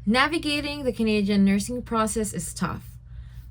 Navigating the Canadian nursing process is tough,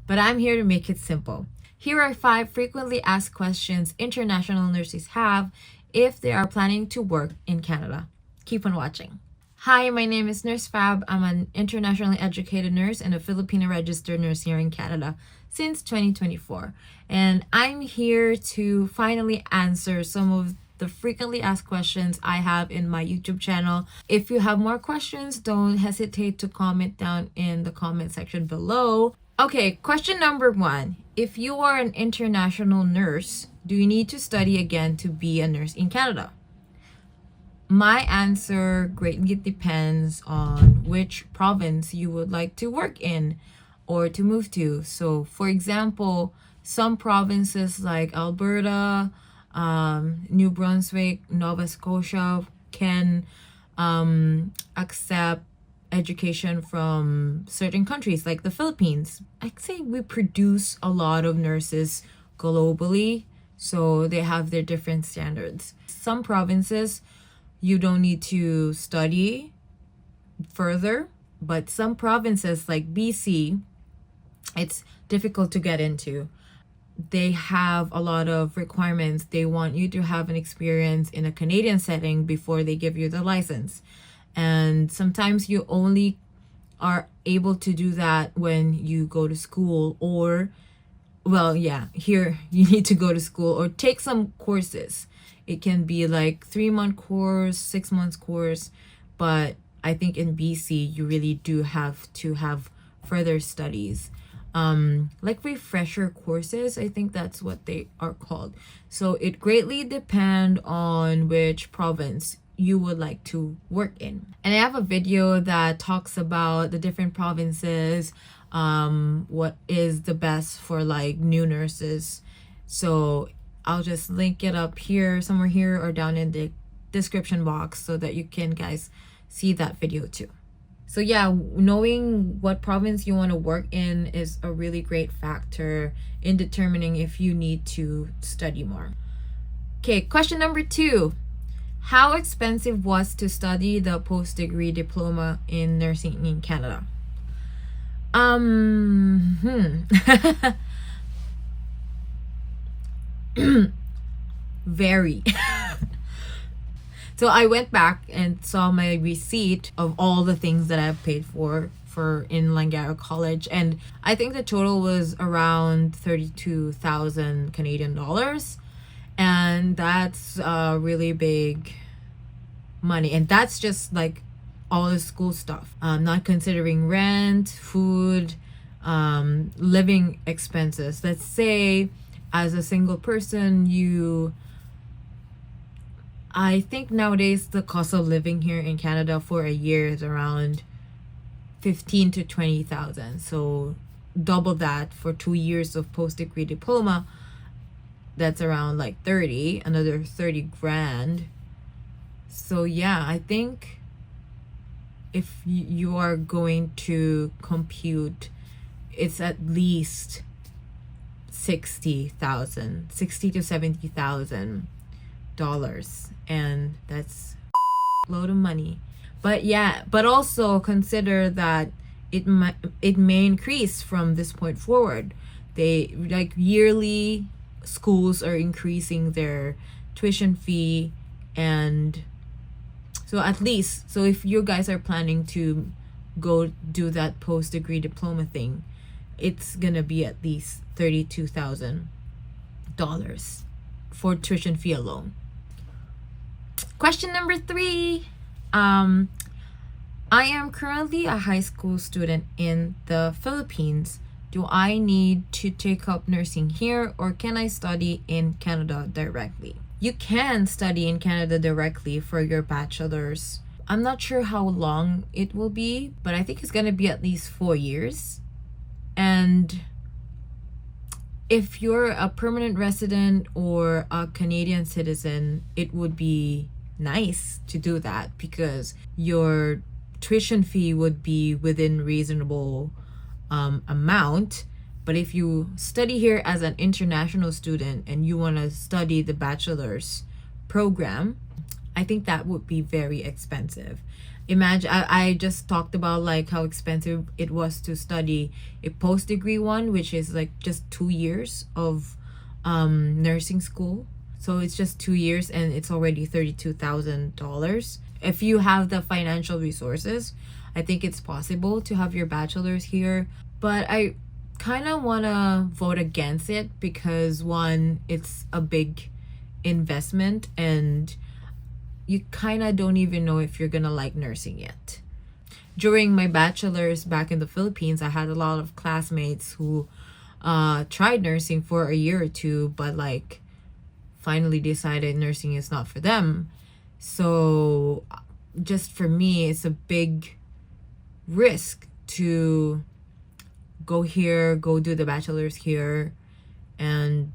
but I'm here to make it simple. Here are 5 frequently asked questions international nurses have if they are planning to work in Canada. Keep on watching. Hi, my name is Nurse Fabb. I'm an internationally educated nurse and a Filipino registered nurse here in Canada since 2024. And I'm here to finally answer some of the frequently asked questions I have in my YouTube channel. If you have more questions, don't hesitate to comment down in the comment section below. Okay, question number 1. If you are an international nurse, do you need to study again to be a nurse in Canada? My answer greatly depends on which province you would like to work in or to move to. So, for example, some provinces like Alberta, New Brunswick, Nova Scotia can accept education from certain countries like the Philippines. I'd say we produce a lot of nurses globally, so they have their different standards. Some provinces you don't need to study further, but some provinces like BC, it's difficult to get into. They have a lot of requirements. They want you to have an experience in a Canadian setting before they give you the license. And sometimes you only are able to do that when you go to school or, well, yeah, here you need to go to school or take some courses. It can be like 3-month course, 6 months course, but I think in BC you really do have to have further studies. Like refresher courses, I think that's what they are called. So it greatly depends on which province you would like to work in. And I have a video that talks about the different provinces, what is the best for like new nurses. So I'll just link it up here, somewhere here or down in the description box so that you can guys see that video too. So yeah, knowing what province you want to work in is a really great factor in determining if you need to study more. Okay, question number 2. How expensive was to study the post-degree diploma in nursing in Canada? Very. So I went back and saw my receipt of all the things that I've paid for in Langara College, and I think the total was around 32,000 Canadian dollars, and that's really big money, and that's just like all the school stuff, not considering rent, food, living expenses. Let's say as a single person, I think nowadays the cost of living here in Canada for a year is around 15 to 20,000. So double that for 2 years of post-degree diploma, that's around like 30, another 30 grand. So yeah, I think if you are going to compute, it's at least 60 to 70,000 dollars, and that's a load of money. But yeah, but also consider that it may increase from this point forward. They like yearly schools are increasing their tuition fee, and so at least, so if you guys are planning to go do that post-degree diploma thing, it's gonna be at least $32,000 for tuition fee alone. Question number 3. I am currently a high school student in the Philippines. Do I need to take up nursing here, or can I study in Canada directly? You can study in Canada directly for your bachelor's. I'm not sure how long it will be, but I think it's going to be at least 4 years. And if you're a permanent resident or a Canadian citizen, it would be nice to do that because your tuition fee would be within reasonable amount. But if you study here as an international student and you want to study the bachelor's program, I think that would be very expensive. imagine, I just talked about like how expensive it was to study a post-degree one, which is like just 2 years of nursing school. So it's just 2 years and it's already $32,000. If you have the financial resources, I think it's possible to have your bachelor's here. But I kind of want to vote against it because one, it's a big investment and you kind of don't even know if you're gonna like nursing yet. During my bachelor's back in the Philippines, I had a lot of classmates who tried nursing for a year or two, but like finally decided nursing is not for them. So just for me, it's a big risk to go here, go do the bachelor's here, and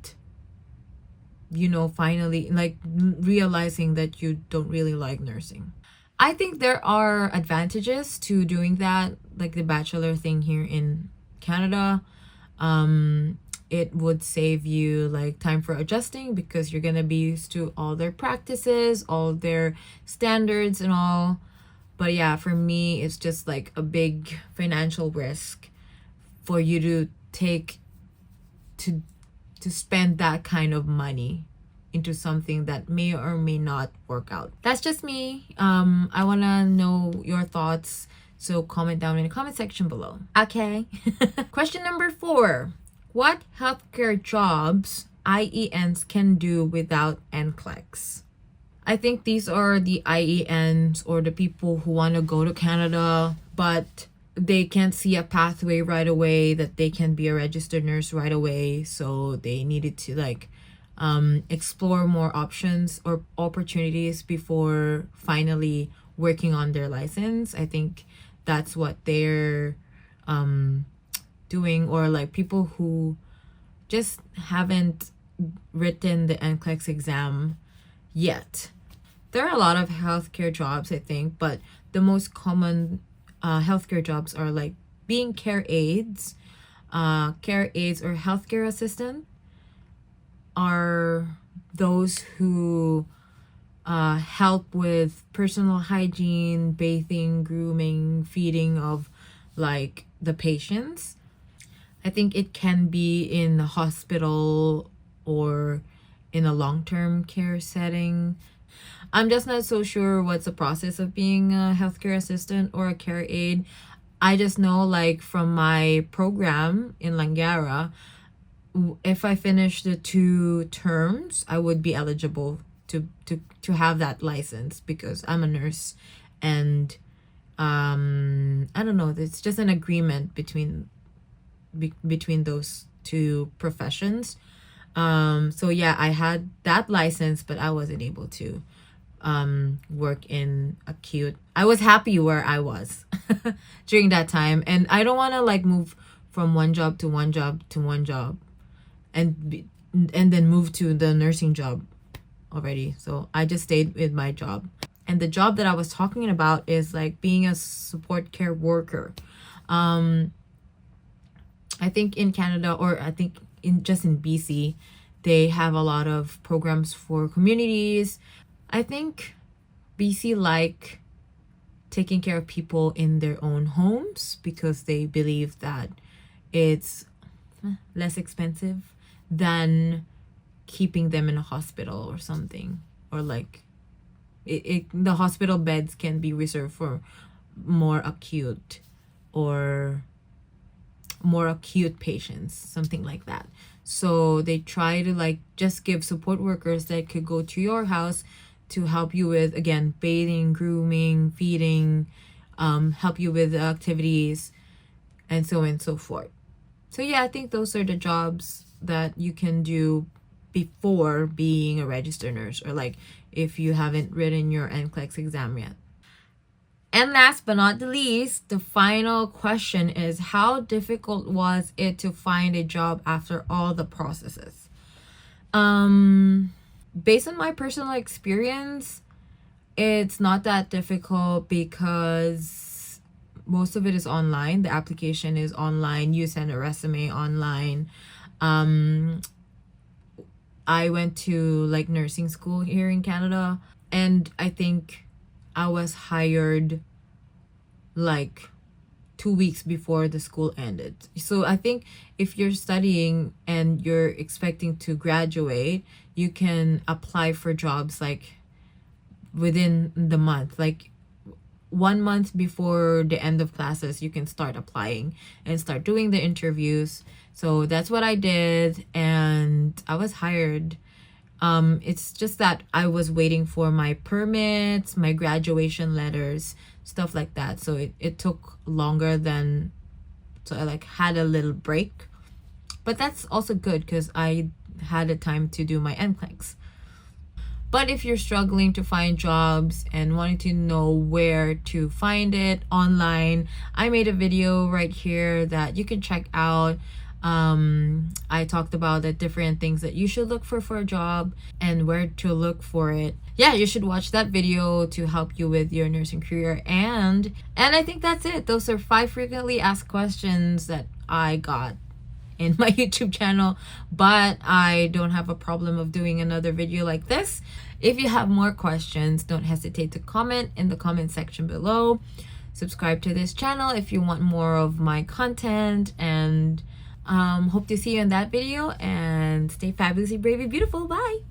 finally like realizing that you don't really like nursing. I think there are advantages to doing that, like the bachelor thing here in Canada. It would save you like time for adjusting because you're gonna be used to all their practices, all their standards and all. But yeah, for me, it's just like a big financial risk for you to take to spend that kind of money into something that may or may not work out. That's just me. I want to know your thoughts, so comment down in the comment section below. Okay. Question number 4. What healthcare jobs IENs can do without NCLEX? I think these are the IENs, or the people who want to go to Canada but they can't see a pathway right away that they can be a registered nurse right away, so they needed to like explore more options or opportunities before finally working on their license. I think that's what they're doing, or like people who just haven't written the NCLEX exam yet. There are a lot of healthcare jobs, I think, but the most common healthcare jobs are like being care aides or healthcare assistant are those who help with personal hygiene, bathing, grooming, feeding of like the patients. I think it can be in a hospital or in a long-term care setting. I'm just not so sure what's the process of being a healthcare assistant or a care aide. I just know like from my program in Langara, if I finish the 2 terms, I would be eligible to have that license because I'm a nurse, and I don't know, it's just an agreement between those 2 professions. So yeah, I had that license, but I wasn't able to work in acute. I was happy where I was during that time, and I don't want to like move from one job to one job to one job and then move to the nursing job already. So I just stayed with my job. And the job that I was talking about is like being a support care worker. I think in Canada, or I think in BC, they have a lot of programs for communities. I think BC like taking care of people in their own homes because they believe that it's less expensive than keeping them in a hospital or something, or like the hospital beds can be reserved for more acute patients, something like that. So they try to like just give support workers that could go to your house to help you with, again, bathing, grooming, feeding, help you with activities, and so on and so forth. So yeah, I think those are the jobs that you can do before being a registered nurse, or like if you haven't written your NCLEX exam yet. And last but not the least, the final question is, how difficult was it to find a job after all the processes? Based on my personal experience, it's not that difficult because most of it is online. The application is online. You send a resume online. I went to like nursing school here in Canada, and I think I was hired like 2 weeks before the school ended. So I think if you're studying and you're expecting to graduate, you can apply for jobs like within the month, like 1 month before the end of classes. You can start applying and start doing the interviews. So that's what I did, and I was hired. It's just that I was waiting for my permits, my graduation letters, stuff like that. So it took longer than, so I like had a little break. But that's also good because I had a time to do my NCLEX. But if you're struggling to find jobs and wanting to know where to find it online, I made a video right here that you can check out. I talked about the different things that you should look for a job and where to look for it. Yeah, you should watch that video to help you with your nursing career. And I think that's it. Those are 5 frequently asked questions that I got in my YouTube channel, but I don't have a problem of doing another video like this. If you have more questions, don't hesitate to comment in the comment section below. Subscribe to this channel if you want more of my content, and hope to see you in that video, and stay fabulously brave and beautiful. Bye.